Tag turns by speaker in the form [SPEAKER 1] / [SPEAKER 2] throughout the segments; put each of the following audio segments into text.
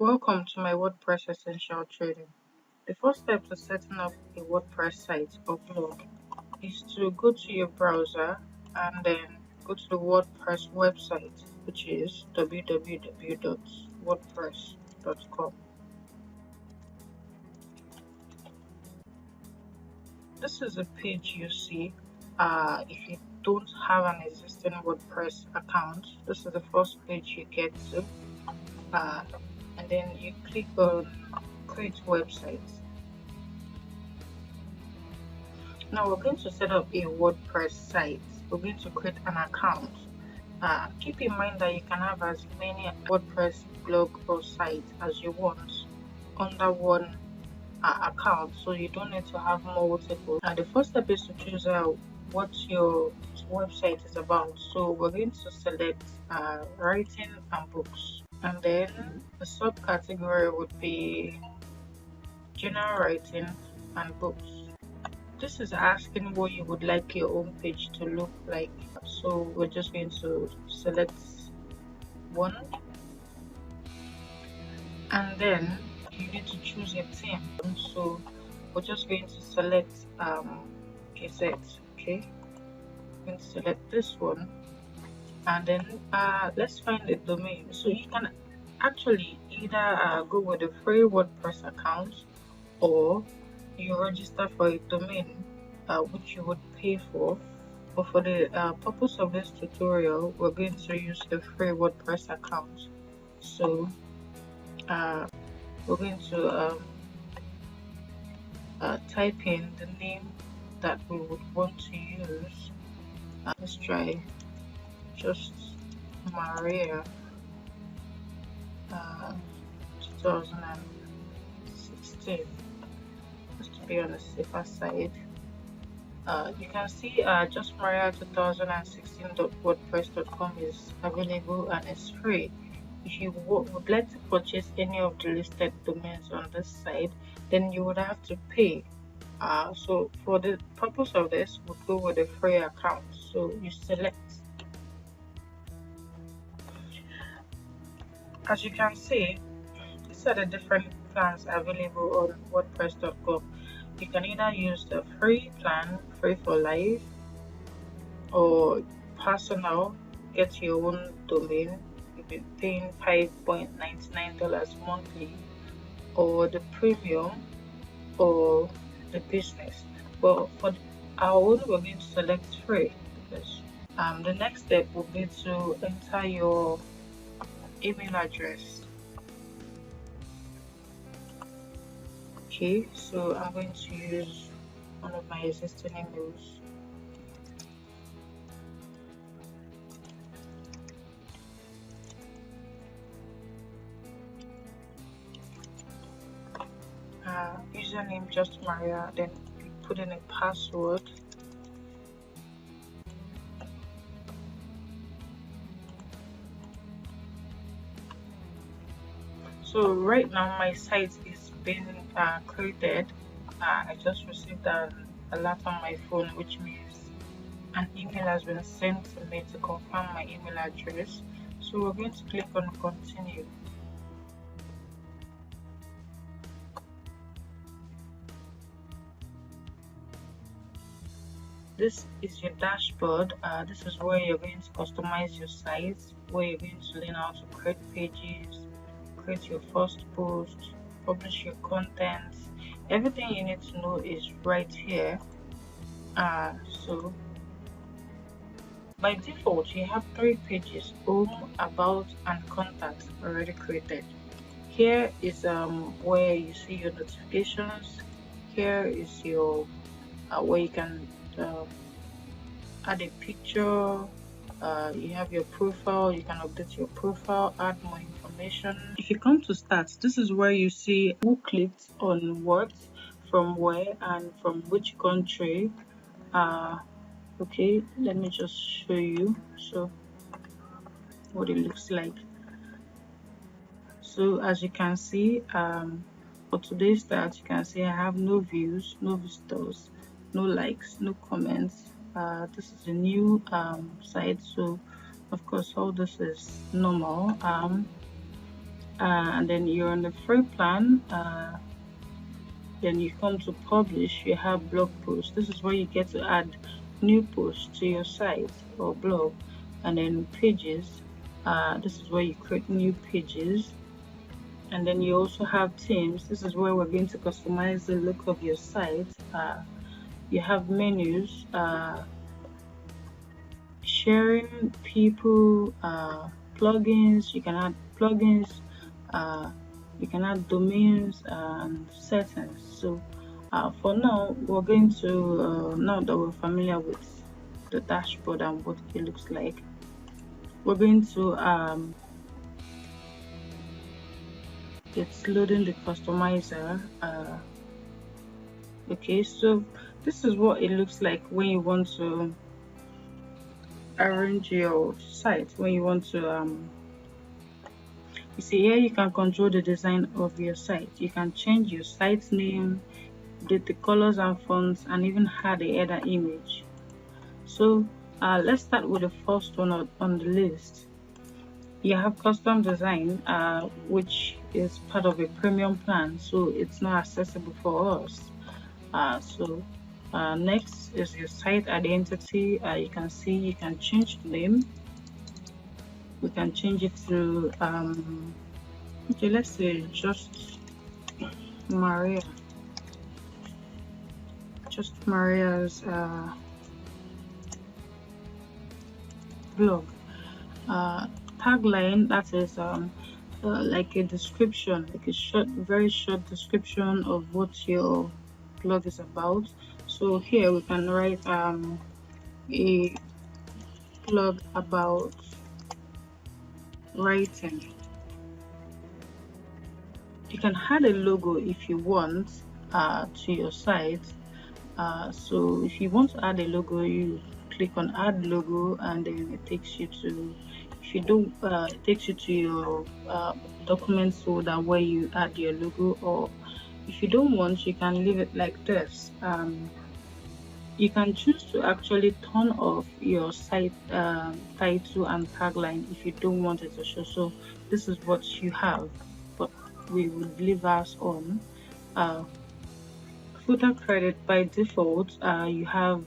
[SPEAKER 1] Welcome to my WordPress Essential Training. The first step to setting up a WordPress site or blog is to go to your browser and then go to the WordPress website, which is www.wordpress.com. This is a page you see if you don't have an existing WordPress account. This is the first page you get to, and then you click on create website. Now we're going to set up a WordPress site. We're going to create an account. Keep in mind that you can have as many WordPress blog or site as you want under one account, so you don't need to have multiple. The first step is to choose what your website is about. So we're going to select writing and books, and then the subcategory would be general writing and books. This is asking what you would like your home page to look like. So we're just going to select one, and then you need to choose a theme. So we're just going to select Gazette. Okay, I'm going to select this one, and then let's find a domain. So you can actually either go with a free WordPress account, or you register for a domain which you would pay for. But for the purpose of this tutorial, we're going to use a free WordPress account. So we're going to type in the name that we would want to use. Let's try just Maria 2016. Just to be on the safer side. You can see just Maria 2016.wordpress.com is available and it's free. If you would like to purchase any of the listed domains on this site, then you would have to pay. So for the purpose of this, we'll go with a free account. So you select. As you can see, these are the different plans available on WordPress.com. You can either use the free plan, free for life, or personal, get your own domain. You'll be paying $5.99 monthly, or the premium, or the business. But for our own, we're going to select free, because the next step will be to enter your email address. Okay, so I'm going to use one of my existing emails. Username just Maria, then you put in a password. So right now my site is being created. I just received an alert on my phone, which means an email has been sent to me to confirm my email address. So we're going to click on continue. This is your dashboard. This is where you're going to customize your site, where you're going to learn how to create pages, create your first post, publish your content. Everything you need to know is right here. So by default, you have 3 pages: home, about, and contact already created. Here is where you see your notifications. Here is your where you can add a picture. You have your profile. You can update your profile, add more information. If you come to start, this is where you see who clicked on what, from where, and from which country. Okay, let me just show you so what it looks like. So as you can see, for today's start, you can see I have no views, no visitors, no likes, no comments. This is a new site, so of course all this is normal. and then you're on the free plan. Then you come to publish, you have blog posts. This is where you get to add new posts to your site or blog. And then pages, this is where you create new pages. And then you also have themes. This is where we're going to customize the look of your site. You have menus, sharing, people, plugins. You can add plugins, you can add domains and settings. So for now, we're going to now that we're familiar with the dashboard and what it looks like, we're going to it's loading the customizer. Okay, so this is what it looks like when you want to arrange your site, when you want to you see here you can control the design of your site. You can change your site name, the colors and fonts, and even add a header image. So let's start with the first one on the list. You have custom design, which is part of a premium plan, so it's not accessible for us. Next is your site identity. You can see you can change the name. We can change it to okay, let's say just Maria, just Maria's blog. Tagline, that is like a description, like a short, very short description of what your blog is about. So here we can write a blog about writing. You can add a logo if you want to your site. So if you want to add a logo, you click on add logo, and then it takes you to, if you don't, it takes you to your documents folder where you add your logo. Or if you don't want, you can leave it like this. You can choose to actually turn off your site title and tagline if you don't want it to show. So this is what you have, but we would leave ours on. Footer credit, by default, you have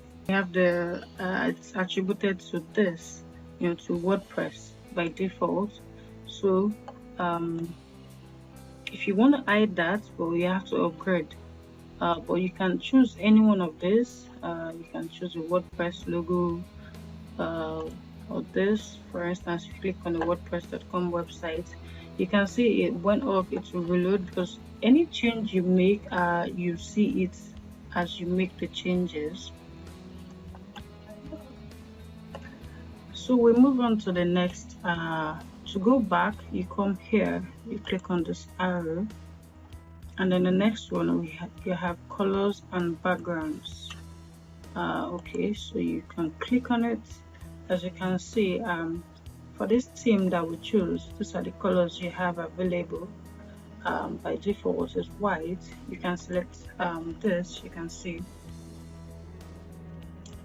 [SPEAKER 1] the it's attributed to this, to WordPress by default. So if you want to hide that, well, you have to upgrade. But you can choose any one of this. You can choose a WordPress logo, or this. For instance, if you click on the WordPress.com website, you can see it went off. It will reload, because any change you make, you see it as you make the changes. So we move on to the next. To go back, you come here, you click on this arrow, and then the next one you have colors and backgrounds. Okay, so you can click on it. As you can see, for this theme that we choose, these are the colors you have available. By default is white. You can select this. You can see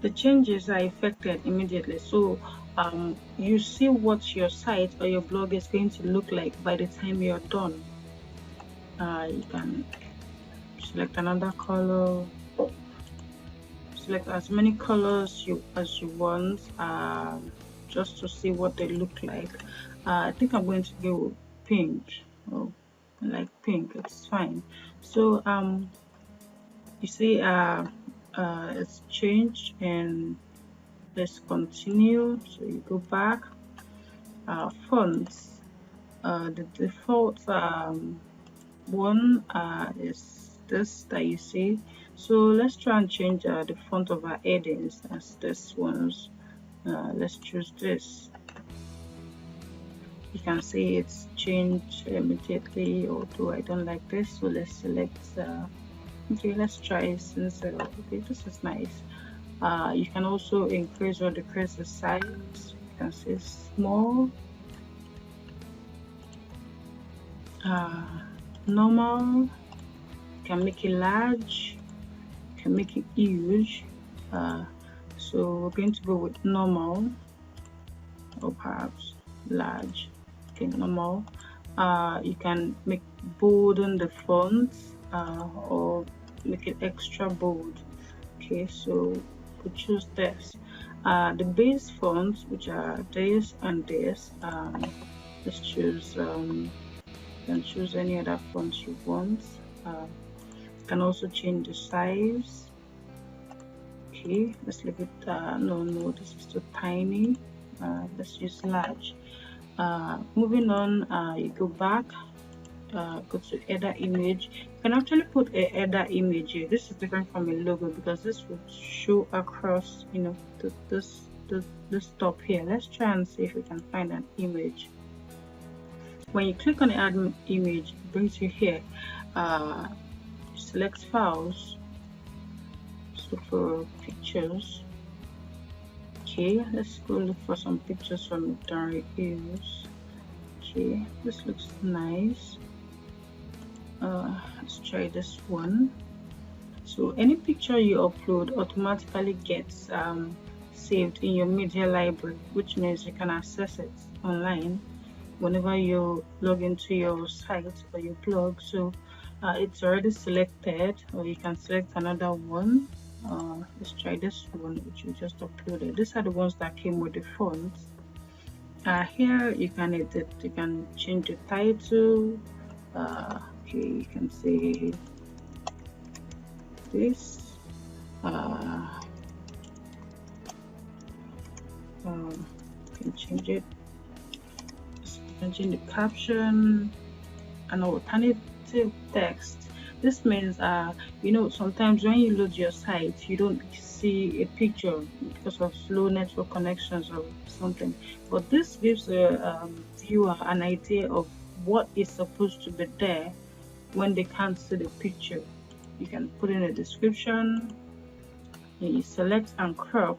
[SPEAKER 1] the changes are effected immediately. So you see what your site or your blog is going to look like by the time you're done. You can select another color, select as many colors as you want, just to see what they look like. I think I'm going to go with pink. Oh, I like pink, it's fine. So you see it's changed, and let's continue. So you go back. Fonts, the default one is this that you see. So let's try and change the font of our headings as this ones. Let's choose this. You can see it's changed immediately, although I don't like this. So let's select okay, let's try since okay, this is nice. You can also increase or decrease the size. You can see small, normal. You can make it large, you can make it huge. So we're going to go with normal, or perhaps large. Okay, normal. You can make bold on the fonts or make it extra bold. Okay, so we choose this. The base fonts, which are this and this. Let's choose. You can choose any other fonts you want. You can also change the size. Okay, let's leave it. No, this is too tiny. Let's use large. Moving on, you go back. Go to header image. You can actually put a header image here. This is different from a logo because this will show across, this top here. Let's try and see if we can find an image. When you click on add image, it brings you here. Select files. Look for pictures. Okay, let's go look for some pictures from Done Reviews. Okay, this looks nice. Let's try this one. So any picture you upload automatically gets saved in your media library, which means you can access it online whenever you log into your site or your blog. So it's already selected, or you can select another one. Let's try this one, which we just uploaded. These are the ones that came with the fonts. Here you can edit, you can change the title. Okay, you can say this. You can change it. Change the caption, an alternative text. This means sometimes when you load your site, you don't see a picture because of slow network connections or something, but this gives a viewer an idea of what is supposed to be there when they can't see the picture. You can put in a description. You select and crop.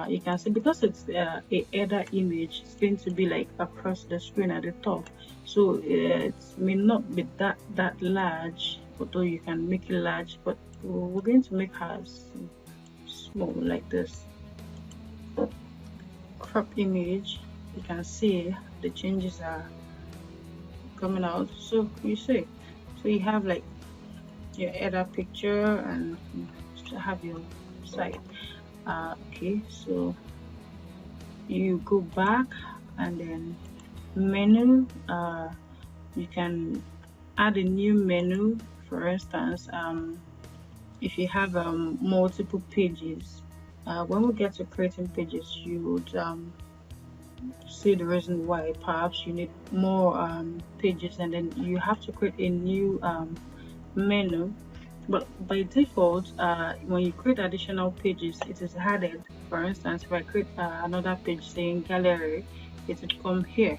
[SPEAKER 1] You can see, because it's a header image, it's going to be like across the screen at the top, so it may not be that large, although you can make it large, but we're going to make ours small like this. Crop image. You can see the changes are coming out. So you see, so you have like your header picture and you have your site. Okay, so you go back and then menu. You can add a new menu. For instance, if you have multiple pages, when we get to creating pages, you would see the reason why. Perhaps you need more pages, and then you have to create a new menu. But by default, when you create additional pages, it is added. For instance, if I create another page saying gallery, it would come here.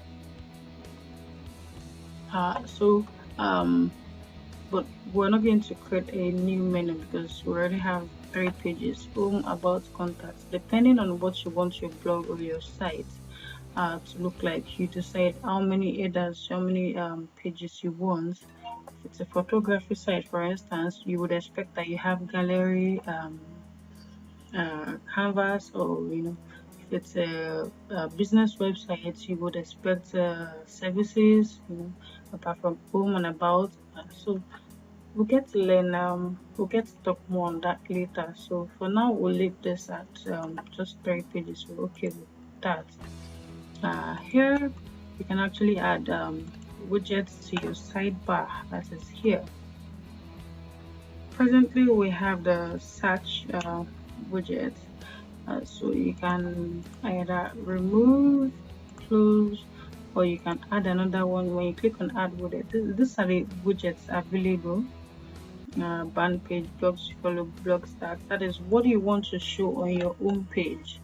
[SPEAKER 1] But we're not going to create a new menu because we already have 3 pages: home, about, contacts. Depending on what you want your blog or your site to look like, you decide how many headers, how many pages you want. If it's a photography site, for instance, you would expect that you have gallery, canvas, or if it's a business website, you would expect services, apart from home and about. So we'll get to learn, we'll get to talk more on that later. So for now, we'll leave this at just 3 pages. We're okay with that. Here you can actually add widgets to your sidebar, that is here. Presently we have the search widget, so you can either remove, close, or you can add another one. When you click on add widget, these are the widgets available. Band page, blogs to follow, blog start. That is what you want to show on your home page.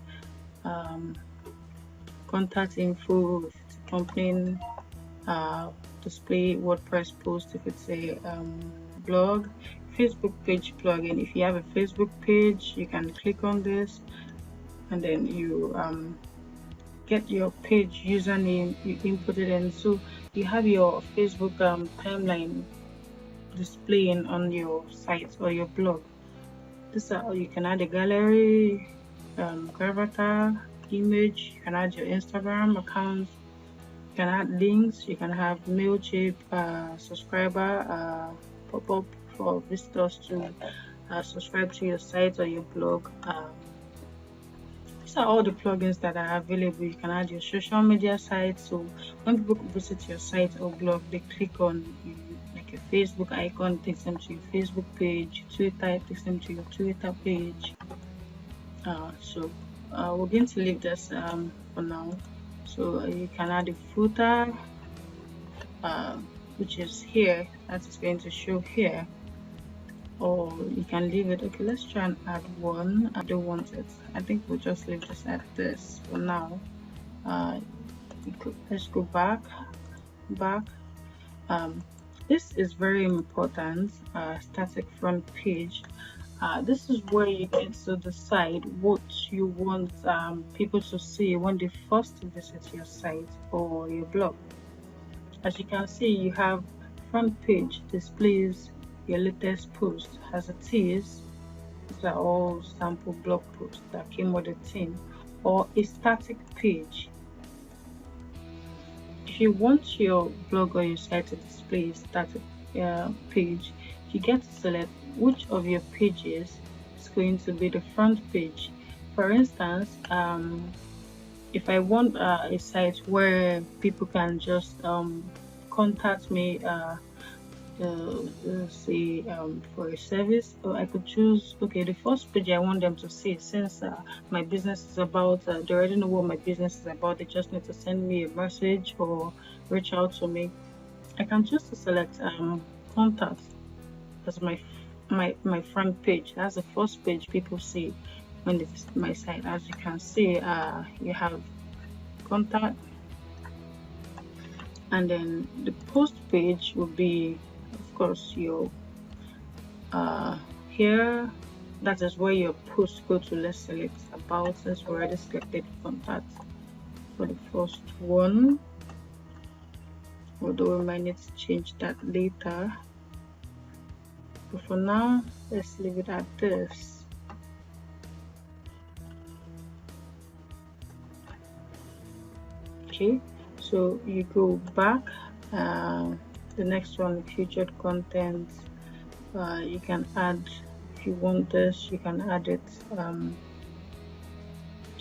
[SPEAKER 1] Contact info if it's a company, display WordPress post if it's a blog, Facebook page plugin. If you have a Facebook page, you can click on this and then you get your page username, you input it in, so you have your Facebook timeline displaying on your site or your blog. This you can add a gallery, avatar, image. You can add your Instagram account, You can add links, you can have MailChimp subscriber pop-up for visitors to subscribe to your site or your blog. These are all the plugins that are available. You can add your social media site, so when people visit your site or blog, they click on like a Facebook icon, takes them to your Facebook page. Twitter takes them to your Twitter page. So we're going to leave this for now. So you can add a footer, which is here, that is going to show here, or you can leave it. Okay, let's try and add one. I don't want it. I think we'll just leave this at this for now. Let's go back. This is very important. Static front page. This is where you get to decide what you want people to see when they first visit your site or your blog. As you can see, you have front page displays your latest post. As it is, these are all sample blog posts that came with the theme, or a static page. If you want your blog or your site to display a static page, you get to select which of your pages is going to be the front page. For instance, if I want a site where people can just contact me, say for a service, or I could choose, okay, the first page I want them to see, since my business is about, they already know what my business is about, they just need to send me a message or reach out to me. I can choose to select contact as my front page. That's the first page people see when they visit my site. As you can see, you have contact, and then the post page will be, of course, your here, that is where your posts go to. Let's select about, since we already selected contact for the first one, although we might need to change that later. But for now, let's leave it at this. Okay, so you go back. The next one, featured content. You can add, if you want this, you can add it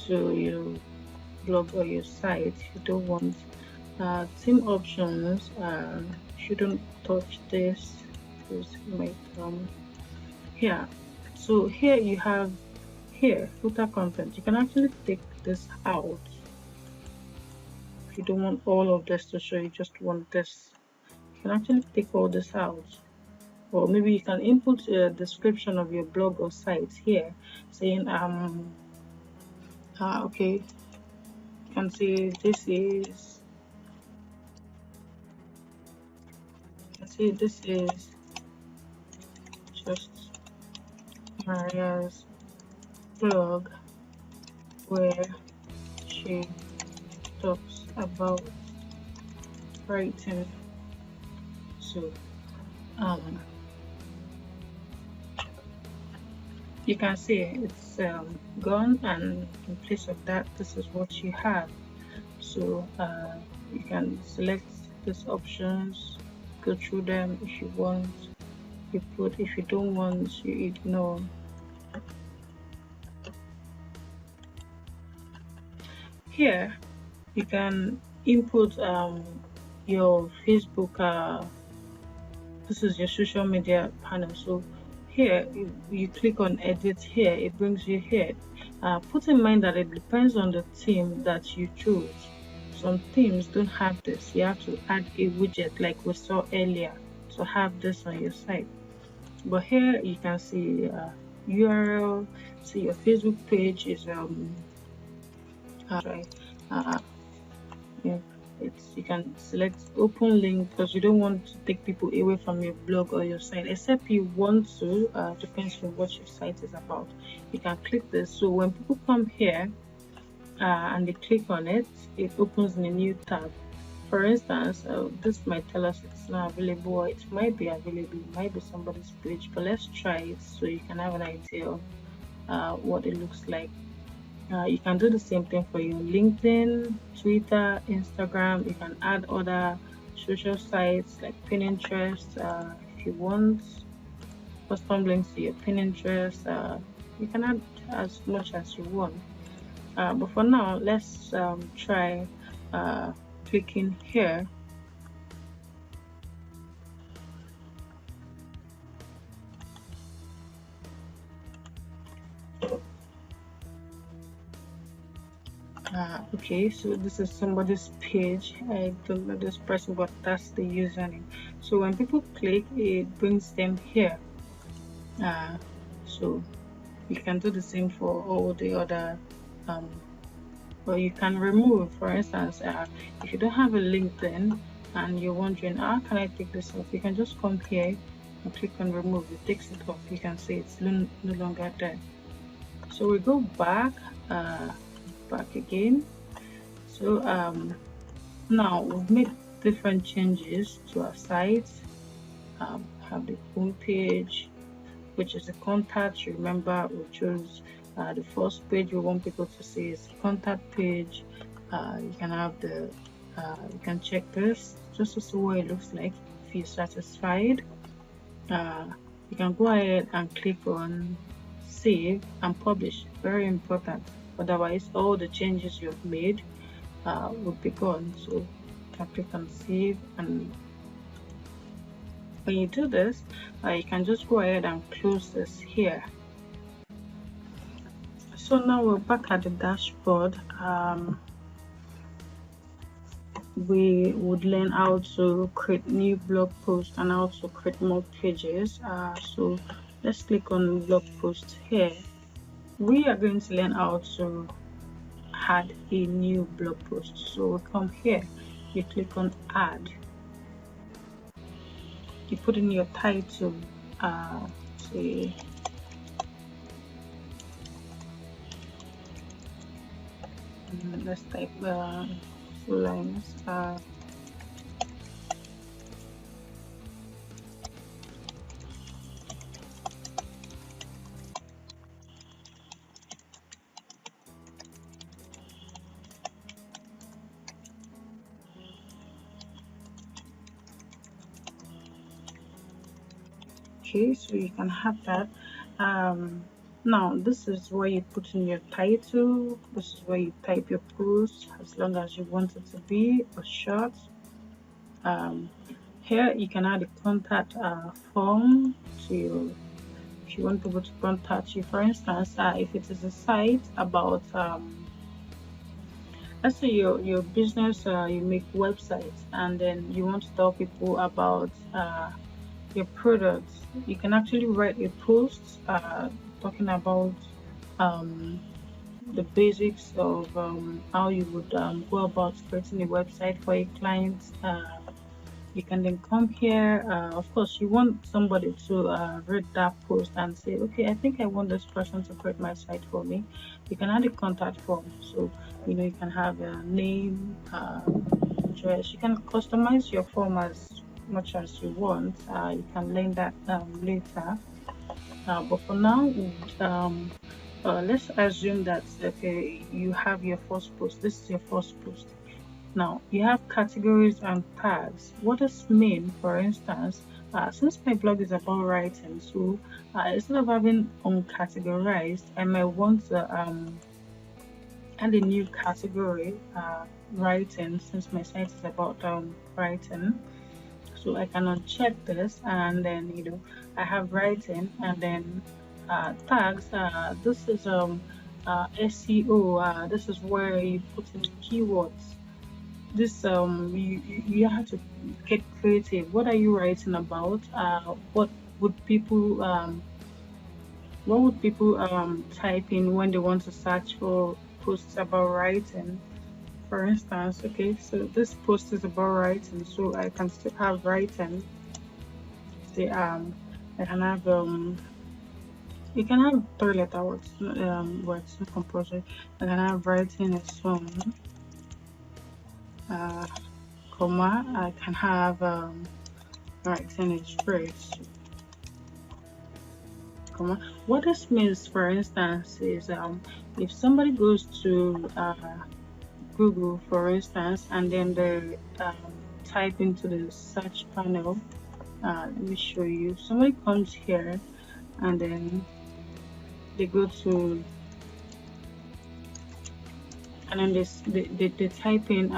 [SPEAKER 1] to your blog or your site. If you don't want theme options, shouldn't touch this. Might here. So here you have footer content. You can actually take this out if you don't want all of this to show. You just want this. You can actually take all this out, or maybe you can input a description of your blog or site here, saying okay, you can see this is just Maria's blog where she talks about writing. So you can see it's gone, and in place of that, this is what you have. So you can select these options, go through them. If you want, you put. If you don't want, you ignore. Here you can input your Facebook, this is your social media panel. So here you click on edit. Here it brings you here. Put in mind that it depends on the theme that you choose. Some themes don't have this. You have to add a widget like we saw earlier to have this on your site. But here you can see URL. See, your Facebook page is yeah, you can select open link because you don't want to take people away from your blog or your site, except you want to. Depends on what your site is about. You can click this, so when people come here and they click on it, it opens in a new tab. For instance, this might tell us it's not available, or it might be available. It might be somebody's page, but let's try it so you can have an idea of what it looks like. You can do the same thing for your LinkedIn, Twitter, Instagram. You can add other social sites like Pinterest. If you want custom links to your Pinterest, you can add as much as you want. But for now, let's try clicking here. Okay, so this is somebody's page. I don't know this person, but that's the username. So when people click, it brings them here. So you can do the same for all the other or you can remove. For instance, if you don't have a LinkedIn and you're wondering how can I take this off, you can just come here and click on remove. It takes it off. You can see it's no longer there. So we go back again. So now we've made different changes to our site. Have the home page, which is the contact. Remember, we chose the first page we want people to see is contact page. You can have the you can check this just to see what it looks like. If you're satisfied, you can go ahead and click on save and publish. Very important, otherwise all the changes you've made would be gone. So you can click on save, and when you do this, you can just go ahead and close this here. So now we're back at the dashboard. We would learn how to create new blog posts and how to create more pages. So let's click on blog post here. We are going to learn how to add a new blog post. So we come here, you click on add, you put in your title, say let's type full lines. Okay, so you can have that. Now this is where you put in your title. This is where you type your post as long as you want it to be or short. Here you can add a contact form to you if you want people to contact you. For instance, if it is a site about let's say your business, you make websites and then you want to tell people about your products, you can actually write a post talking about the basics of how you would go about creating a website for a client. You can then come here. Of course, you want somebody to read that post and say, okay, I think I want this person to create my site for me. You can add a contact form. So, you can have a name, address. You can customize your form as much as you want. You can learn that later. But for now, let's assume that, okay, you have your first post. This is your first post. Now you have categories and tags. What does this mean? For instance, since my blog is about writing, so instead of having uncategorized, I might want to add a new category, writing, since my site is about writing. So I can uncheck this, and then I have writing, and then tags. This is SEO. This is where you put in keywords. This you have to get creative. What are you writing about? What would people type in when they want to search for posts about writing? For instance, okay, so this post is about writing, so I can still have writing. Say I can have you can have 3-letter words, words, not compulsory. I can have writing a song. Comma, I can have writing a spreadsheet, comma. What this means, for instance, is if somebody goes to Google, for instance, and then they type into the search panel, let me show you. Somebody comes here and then they go to, and then they type in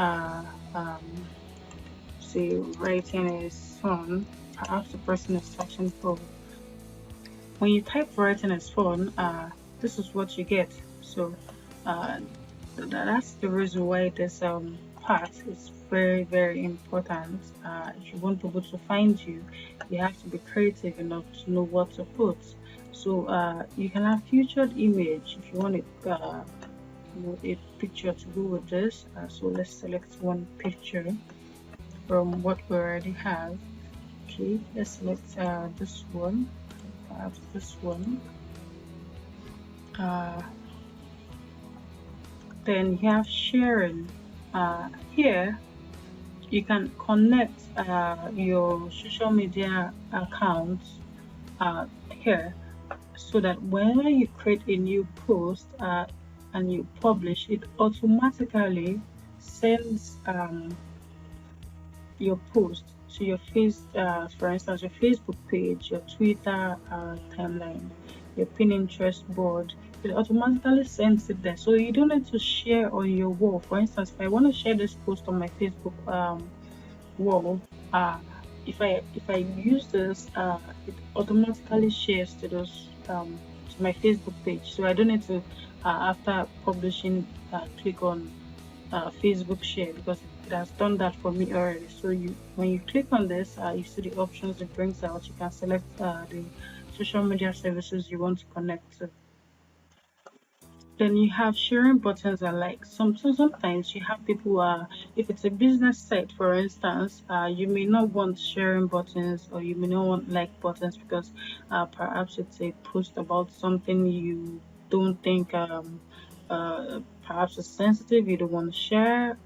[SPEAKER 1] say writing is fun. Perhaps the person is searching for. When you type writing is fun, this is what you get. So that's the reason why this part is very, very important. If you want people to find you, you have to be creative enough to know what to put. So you can have featured image if you want a picture to go with this. So let's select one picture from what we already have. Okay, let's select this one, perhaps this one. Then you have sharing. Here you can connect your social media accounts here, so that whenever you create a new post and you publish, it automatically sends your post to your for instance, your Facebook page, your Twitter timeline, your Pinterest board. It automatically sends it there, so you don't need to share on your wall. For instance, if I want to share this post on my Facebook wall, if I use this, it automatically shares to those to my Facebook page. So I don't need to after publishing click on Facebook share, because it has done that for me already. So when you click on this, you see the options it brings out. You can select the social media services you want to connect to. Then you have sharing buttons and likes. Sometimes you have people if it's a business site, for instance, you may not want sharing buttons, or you may not want like buttons, because perhaps it's a post about something you don't think perhaps it's sensitive, you don't want to share,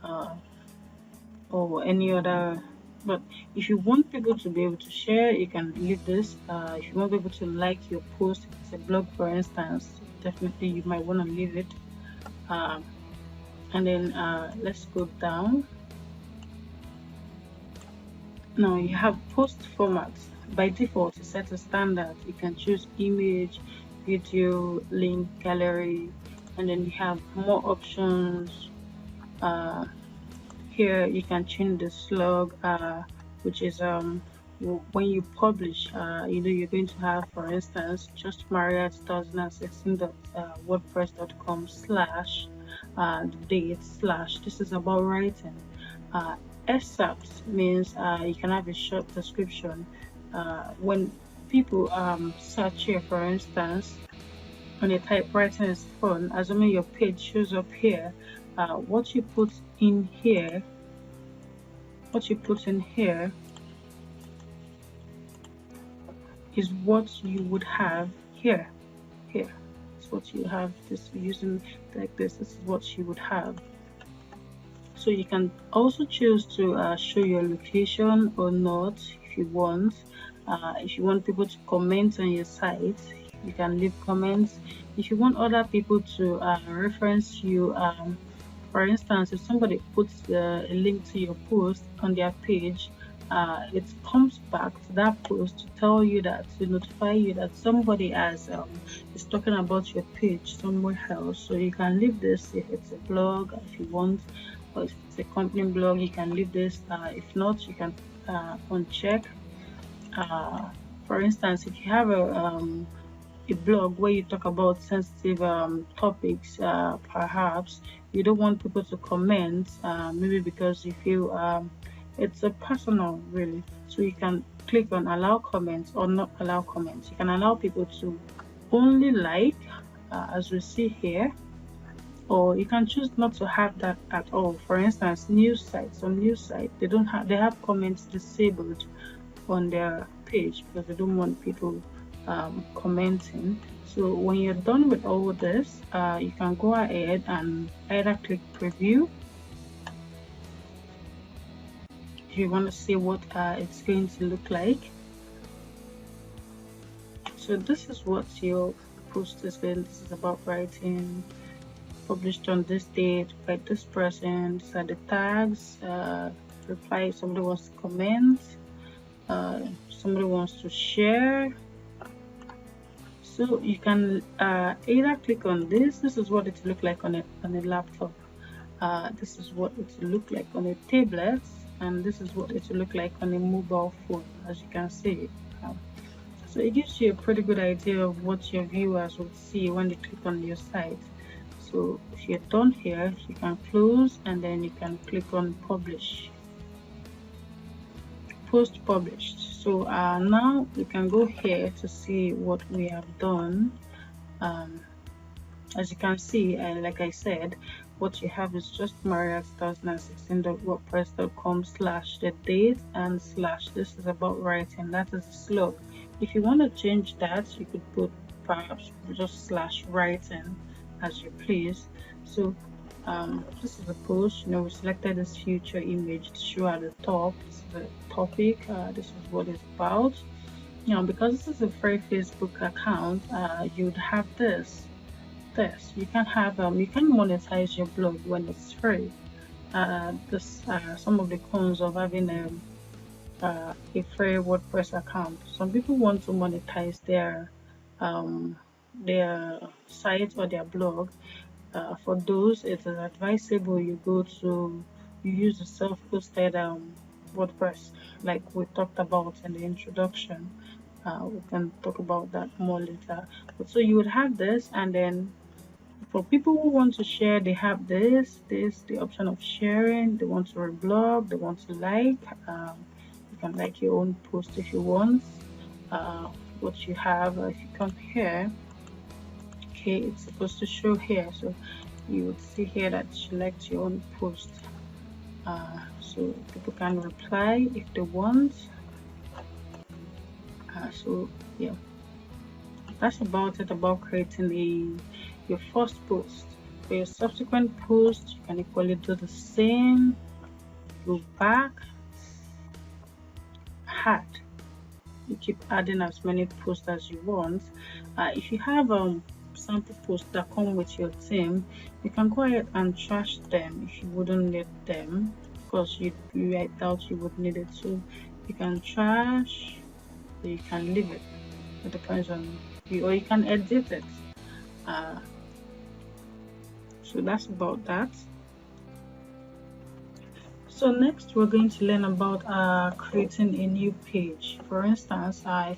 [SPEAKER 1] or any other. But if you want people to be able to share, you can leave this. If you want people to like your post, if it's a blog, for instance, definitely you might want to leave it. And then let's go down. Now you have post formats. By default, it's set a standard. You can choose image, video, link, gallery, and then you have more options. Here you can change the slug, which is when you publish, you're going to have, for instance, just Maria 2016.wordpress.com / date / this is about writing. excerpts means you can have a short description. When people search here, for instance, when they type writing is fun, assuming your page shows up here, what you put in here is what you would have here. It's what you have. This using like this is what you would have. So you can also choose to show your location or not if you want. If you want people to comment on your site, you can leave comments. If you want other people to reference you, for instance, if somebody puts a link to your post on their page, it comes back to that post to tell you that, to notify you that somebody is talking about your page somewhere else. So you can leave this if it's a blog, if you want, or if it's a company blog, you can leave this. If not, you can uncheck. For instance, if you have a blog where you talk about sensitive topics, perhaps you don't want people to comment, maybe because you feel it's a personal, really. So you can click on allow comments or not allow comments. You can allow people to only like, as we see here, or you can choose not to have that at all. For instance, news sites, they have comments disabled on their page because they don't want people commenting. So when you're done with all this, you can go ahead and either click preview if you want to see what it's going to look like. So this is what your post is in. This is about writing, published on this date by this person. These are the tags. Reply if somebody wants to comment, somebody wants to share. So you can either click on this. This is what it look like on a laptop. This is what it will look like on a tablet, and this is what it will look like on a mobile phone, as you can see. So it gives you a pretty good idea of what your viewers would see when they click on your site. So if you're done here, you can close and then you can click on publish. Post published. So now you can go here to see what we have done. As you can see, like I said, what you have is just maria2016.wordpress.com/the date and / this is about writing. That is a slug. If you want to change that, you could put perhaps just /writing as you please. So this is a post. We selected this future image to show at the top. This is the topic. This is what it's about. Because this is a free Facebook account, you would have this. You can have you can monetize your blog when it's free. Some of the cons of having a free WordPress account. Some people want to monetize their site or their blog. For those, it is advisable you use the self-hosted WordPress, like we talked about in the introduction. We can talk about that more later. But so you would have this, and then for people who want to share, they have the option of sharing. They want to reblog, they want to like. You can like your own post if you want. What you have, if you come here, okay, it's supposed to show here. So you would see here that you liked your own post. So people can reply if they want. So yeah, that's about it about creating your first post. For your subsequent post, you can equally do the same. Go back, add. You keep adding as many posts as you want. If you have sample posts that come with your theme, you can go ahead and trash them if you wouldn't need them, because I doubt you would need it. So you can trash, or you can leave it. It depends on you, or you can edit it. So that's about that. So next we're going to learn about creating a new page. For instance, if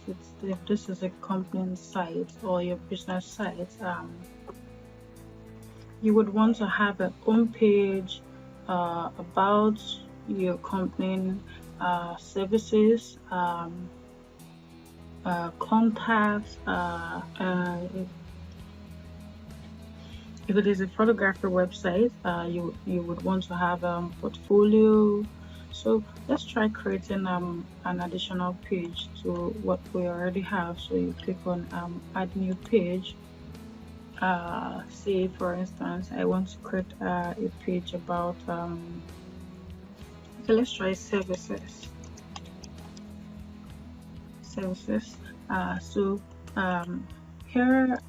[SPEAKER 1] this is a company site or your business site, you would want to have a home page about your company, services, contacts. If it is a photography website, you would want to have a portfolio. So let's try creating an additional page to what we already have. So you click on add new page. Say for instance, I want to create a page about okay, let's try services. So here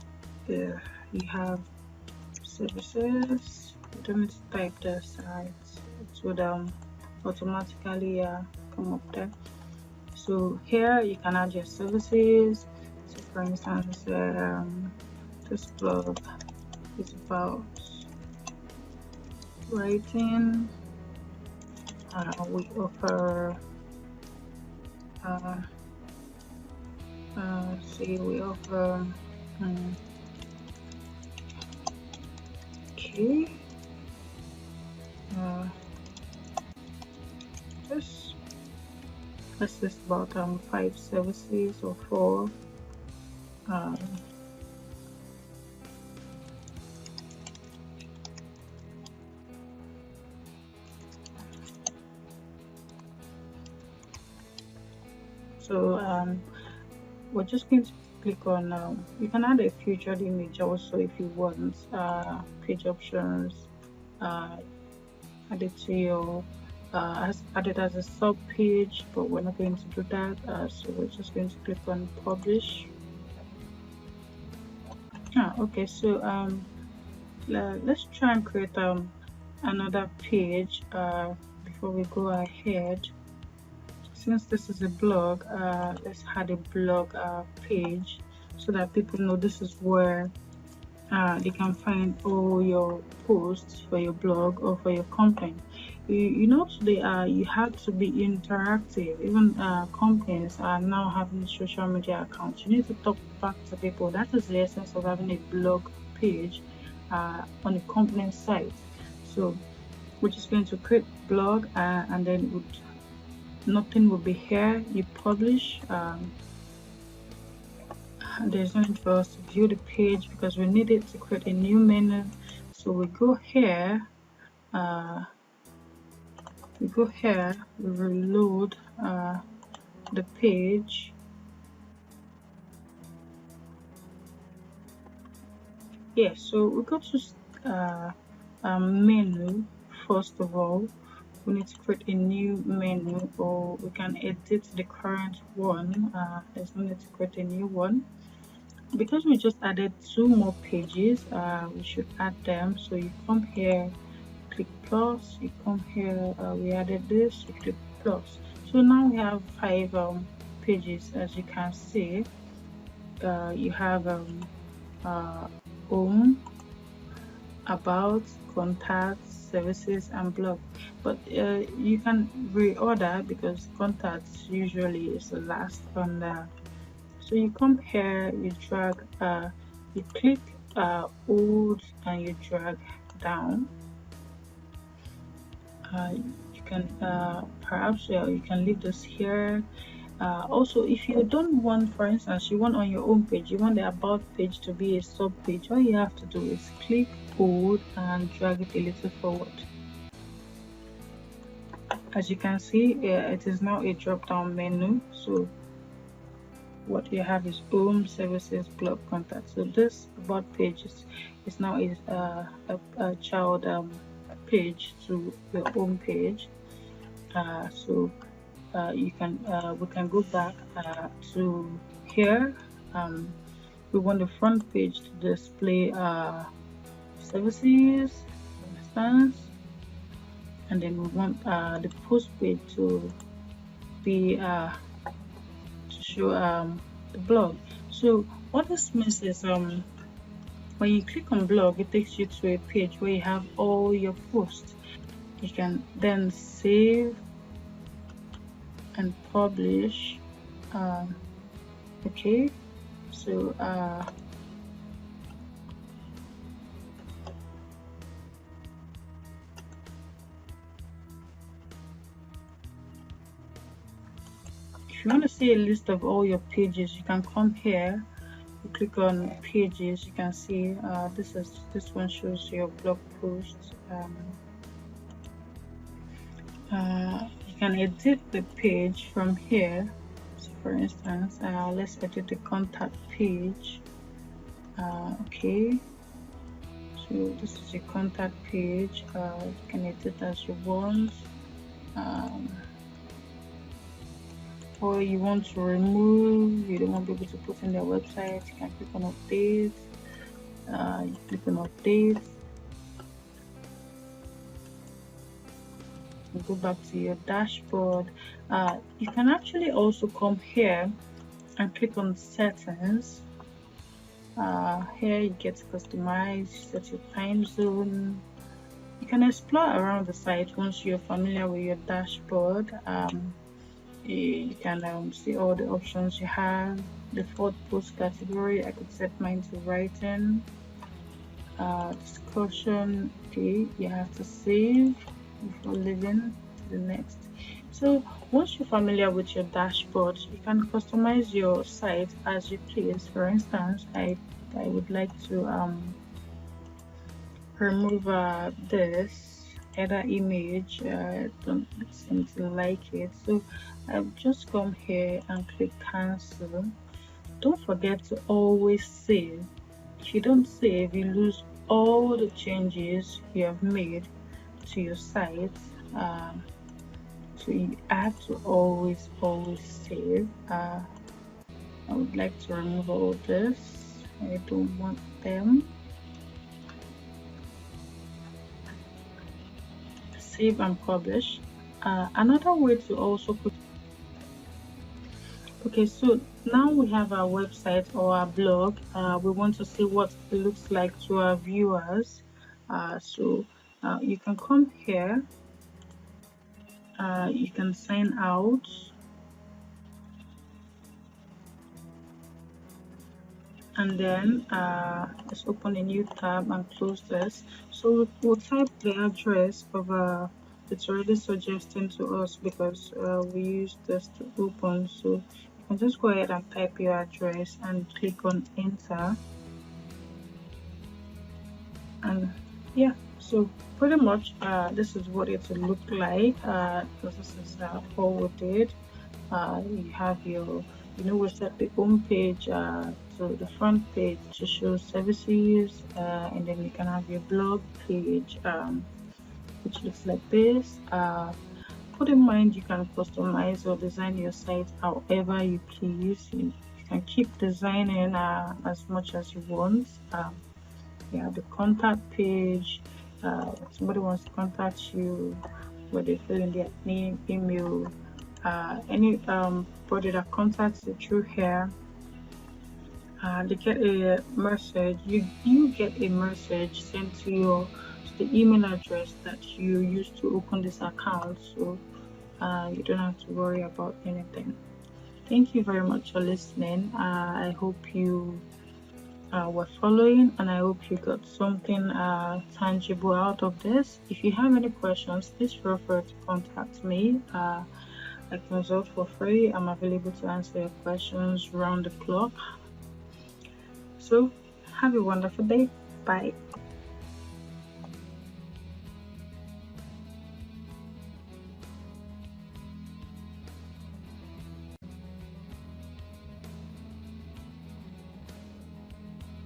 [SPEAKER 1] you have services. You don't need to type this, it would automatically come up there. So here you can add your services. So for instance, this blog is about writing. We offer say we offer okay, this is about 5 services or 4. So we're just going to click on you can add a featured image also if you want. Page options, add it to your add it as a sub page, but we're not going to do that. So we're just going to click on publish. Okay, so let's try and create another page before we go ahead. Since this is a blog, let's add a blog page so that people know this is where they can find all your posts for your blog or for your content. You know, today you have to be interactive. Even companies are now having social media accounts. You need to talk back to people. That is the essence of having a blog page on a company site. So we're just going to create blog and then nothing will be here. You publish. There's no need for us to view the page because we need it to create a new menu. So we go here, we reload the page. Yeah, so we go to menu. First of all, we need to create a new menu, or we can edit the current one. There's no need to create a new one. Because we just added 2 more pages, we should add them. So you come here, click plus, you come here, we added this, you click plus. So now we have 5 pages. As you can see, you have home, about, contacts, services, and blog. But you can reorder because contacts usually is the last on the. So you come here, you drag, you click hold and you drag down. You can perhaps you can leave this here. Also, if you don't want, for instance, you want on your own page, you want the about page to be a sub page, all you have to do is click hold and drag it a little forward. As you can see, it is now a drop down menu. So what you have is home, services, blog, contact. So this about page is now a child page to your home page. So we can go back to here. We want the front page to display services, for instance, and then we want the post page to be to show the blog. So what this means is when you click on blog, it takes you to a page where you have all your posts. You can then save and publish. Okay, so if you want to see a list of all your pages, you can come here, you click on pages. You can see this one shows your blog posts. You can edit the page from here. So for instance, let's edit the contact page. Okay, so this is your contact page. You can edit as you want, or you want to remove, you don't want people to put in their website, you can click on update. You click on update. Go back to your dashboard. You can actually also come here and click on settings. Here you get to customize, set your time zone. You can explore around the site once you're familiar with your dashboard. You can see all the options you have. Default post category, I could set mine to writing. Discussion, okay, you have to save before leaving to the next. So once you're familiar with your dashboard, you can customize your site as you please. For instance, I would like to remove this header image. I don't seem to like it, so I've just come here and click cancel. Don't forget to always save. If you don't save, you lose all the changes you have made to your site. So you have to always save. I would like to remove all this. I don't want them. Save and publish. Another way to also put. Okay, so now we have our website or our blog. We want to see what it looks like to our viewers. So you can come here. You can sign out. And then let's open a new tab and close this. So we'll type the address of it's already suggesting to us because we used this to open. So you can just go ahead and type your address and click on enter. And yeah, so pretty much this is what it will look like. This is all we did. You have your, we set the home page to the front page to show services, and then you can have your blog page, which looks like this. Put in mind you can customize or design your site however you please. You can keep designing as much as you want. You have the contact page. Somebody wants to contact you, where they fill in their name, email, anybody that contacts you through here, they get a message. You get a message sent to the email address that you used to open this account, so you don't have to worry about anything. Thank you very much for listening. I hope you were following, and I hope you got something tangible out of this. If you have any questions, please feel free to contact me. I consult for free. I'm available to answer your questions round the clock. So have a wonderful day. Bye.